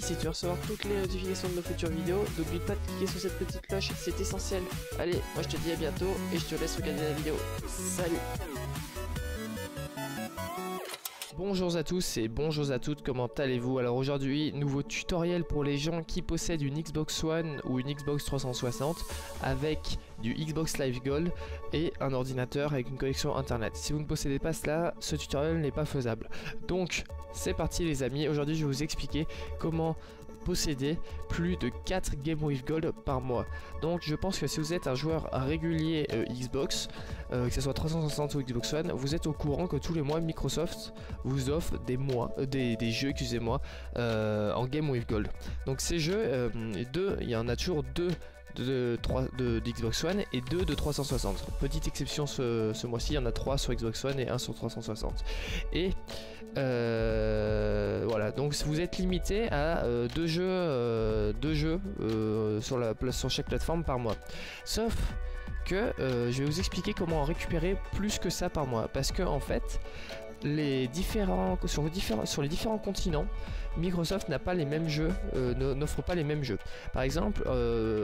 si tu veux recevoir toutes les notifications de nos futures vidéos, n'oublie pas de cliquer sur cette petite cloche, c'est essentiel. Allez, moi je te dis à bientôt et je te laisse regarder la vidéo. Salut! Bonjour à tous et bonjour à toutes, comment allez-vous? Alors aujourd'hui, nouveau tutoriel pour les gens qui possèdent une Xbox One ou une Xbox 360 avec du Xbox Live Gold et un ordinateur avec une connexion internet. Si vous ne possédez pas cela, ce tutoriel n'est pas faisable. Donc c'est parti les amis, aujourd'hui je vais vous expliquer comment posséder plus de 4 Game with Gold par mois. Donc je pense que si vous êtes un joueur régulier Xbox, que ce soit 360 ou Xbox One, vous êtes au courant que tous les mois Microsoft vous offre des jeux, excusez-moi, en Game with Gold. Donc ces jeux, il y en a toujours deux de Xbox One et 2 de 360. Petite exception ce mois-ci, il y en a 3 sur Xbox One et 1 sur 360. Et voilà, donc vous êtes limité à 2 jeux, sur chaque plateforme par mois. Sauf que je vais vous expliquer comment en récupérer plus que ça par mois. Parce que en fait, sur les différents continents, Microsoft n'a pas les mêmes jeux, n'offre pas les mêmes jeux. Par exemple,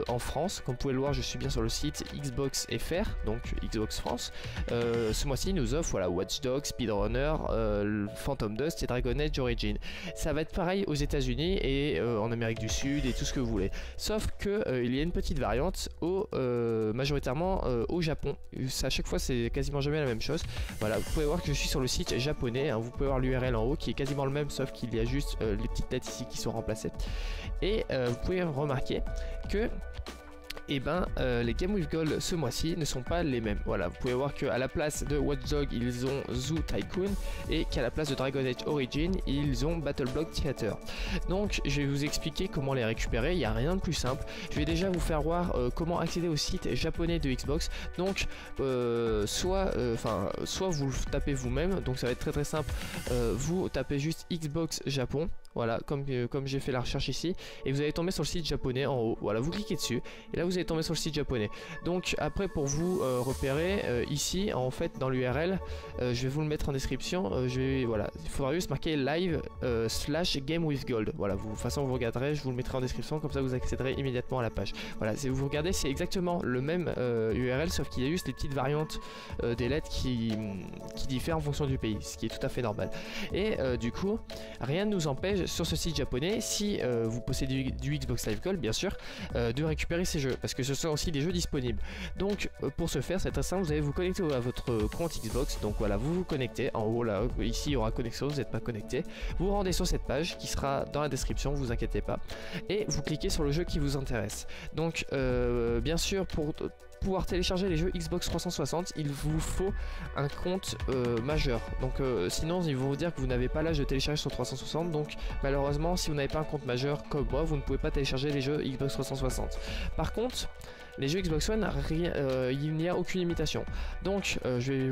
en France, comme vous pouvez le voir, je suis bien sur le site Xbox FR, donc Xbox France. Ce mois-ci, il nous offre voilà, Watch Dogs, Speedrunner, Phantom Dust et Dragon Age Origin. Ça va être pareil aux États-Unis et en Amérique du Sud et tout ce que vous voulez. Sauf que il y a une petite variante majoritairement au Japon. À chaque fois, c'est quasiment jamais la même chose. Voilà, vous pouvez voir que je suis sur le site japonais, hein, vous pouvez voir l'URL en haut qui est quasiment le même, sauf qu'il y a juste les petites lettres ici qui sont remplacées. Et vous pouvez remarquer que les Game with Gold ce mois-ci ne sont pas les mêmes. Voilà, vous pouvez voir qu'à la place de Watch Dogs, ils ont Zoo Tycoon et qu'à la place de Dragon Age Origin, ils ont Battle Block Theater. Donc, je vais vous expliquer comment les récupérer. Il n'y a rien de plus simple. Je vais déjà vous faire voir comment accéder au site japonais de Xbox. Donc, soit vous le tapez vous-même. Donc, ça va être très très simple. Vous tapez juste Xbox Japon. Voilà, comme j'ai fait la recherche ici, et vous allez tomber sur le site japonais en haut. Voilà, vous cliquez dessus, et là vous allez tomber sur le site japonais. Donc après, pour vous repérer, ici, en fait, dans l'URL, je vais vous le mettre en description. Voilà, il faudra juste marquer live / Game with Gold. Voilà, de toute façon vous regarderez, je vous le mettrai en description, comme ça vous accéderez immédiatement à la page. Voilà, si vous regardez, c'est exactement le même URL, sauf qu'il y a juste les petites variantes des lettres qui diffèrent en fonction du pays, ce qui est tout à fait normal. Et du coup, rien ne nous empêche sur ce site japonais, si vous possédez du Xbox Live Gold bien sûr, de récupérer ces jeux, parce que ce sont aussi des jeux disponibles. Donc pour ce faire, c'est très simple, vous allez vous connecter à votre compte Xbox. Donc voilà, vous vous connectez en haut là, ici il y aura connexion, vous n'êtes pas connecté, vous vous rendez sur cette page qui sera dans la description, vous inquiétez pas, et vous cliquez sur le jeu qui vous intéresse. Donc bien sûr, pour pouvoir télécharger les jeux Xbox 360, il vous faut un compte majeur. Donc sinon ils vont vous dire que vous n'avez pas l'âge de télécharger sur 360. Donc malheureusement, si vous n'avez pas un compte majeur comme moi, vous ne pouvez pas télécharger les jeux Xbox 360. Par contre, les jeux Xbox One, il n'y a aucune limitation. Donc je vais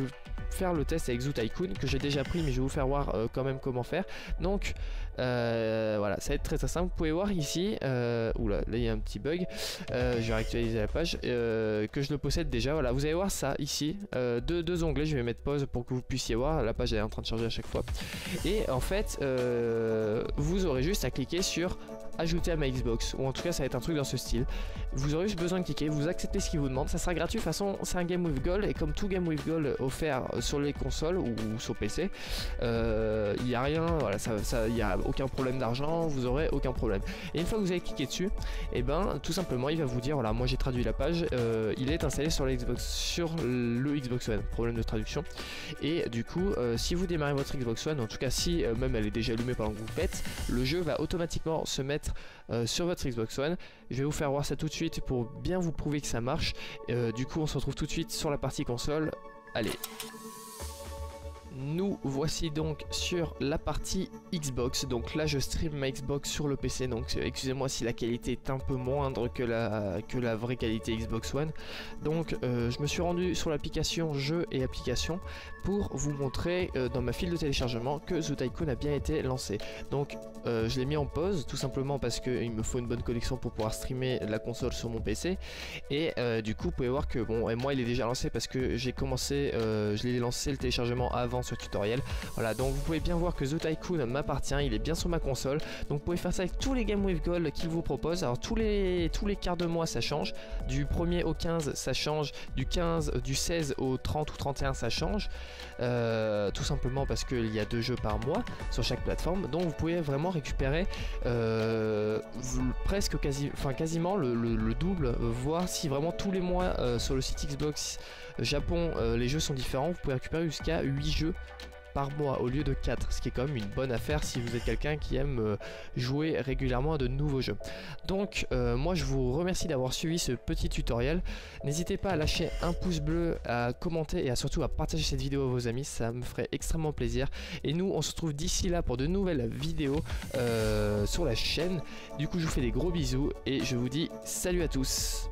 faire le test avec Zoo Tycoon que j'ai déjà pris, mais je vais vous faire voir quand même comment faire. Donc voilà, ça va être très très simple. Vous pouvez voir ici, oula, là il y a un petit bug. Je vais réactualiser la page, que je le possède déjà. Voilà, vous allez voir ça ici, deux onglets. Je vais mettre pause pour que vous puissiez voir. La page est en train de charger à chaque fois. Et en fait, vous aurez juste à cliquer sur ajouter à ma Xbox, ou en tout cas ça va être un truc dans ce style. Vous aurez juste besoin de cliquer, vous acceptez ce qu'il vous demande, ça sera gratuit. De toute façon, c'est un Game with Gold, et comme tout Game with Gold offert sur les consoles ou sur PC, il n'y a rien, voilà, il n'y a aucun problème d'argent, vous aurez aucun problème. Et une fois que vous avez cliqué dessus, et tout simplement il va vous dire, voilà, moi j'ai traduit la page, il est installé sur le Xbox One, problème de traduction. Et du coup, si vous démarrez votre Xbox One, en tout cas si même elle est déjà allumée pendant que vous faites, le jeu va automatiquement se mettre sur votre Xbox One. Je vais vous faire voir ça tout de suite pour bien vous prouver que ça marche. Du coup on se retrouve tout de suite sur la partie console. Allez, nous voici donc sur la partie Xbox. Donc là je stream ma Xbox sur le PC, donc excusez-moi si la qualité est un peu moindre que la vraie qualité Xbox One. Donc je me suis rendu sur l'application jeux et applications pour vous montrer dans ma file de téléchargement que Zoo Tycoon a bien été lancé. Donc je l'ai mis en pause tout simplement parce qu'il me faut une bonne connexion pour pouvoir streamer la console sur mon PC. Et du coup vous pouvez voir que bon, et moi il est déjà lancé parce que j'ai commencé, je l'ai lancé le téléchargement avant dans ce tutoriel. Voilà, donc vous pouvez bien voir que The Tycoon m'appartient, il est bien sur ma console. Donc vous pouvez faire ça avec tous les Game Wave Gold qu'il vous propose. Alors tous les quarts de mois ça change, du 1er au 15 ça change, du 16 au 30 ou 31 ça change, tout simplement parce qu'il y a 2 jeux par mois sur chaque plateforme. Donc vous pouvez vraiment récupérer quasiment le double, voire si vraiment tous les mois sur le site Xbox Japon les jeux sont différents, vous pouvez récupérer jusqu'à 8 jeux par mois au lieu de 4, ce qui est quand même une bonne affaire si vous êtes quelqu'un qui aime jouer régulièrement à de nouveaux jeux. Donc moi je vous remercie d'avoir suivi ce petit tutoriel. N'hésitez pas à lâcher un pouce bleu, à commenter et surtout à partager cette vidéo à vos amis, ça me ferait extrêmement plaisir. Et nous on se retrouve d'ici là pour de nouvelles vidéos sur la chaîne. Du coup je vous fais des gros bisous et je vous dis salut à tous.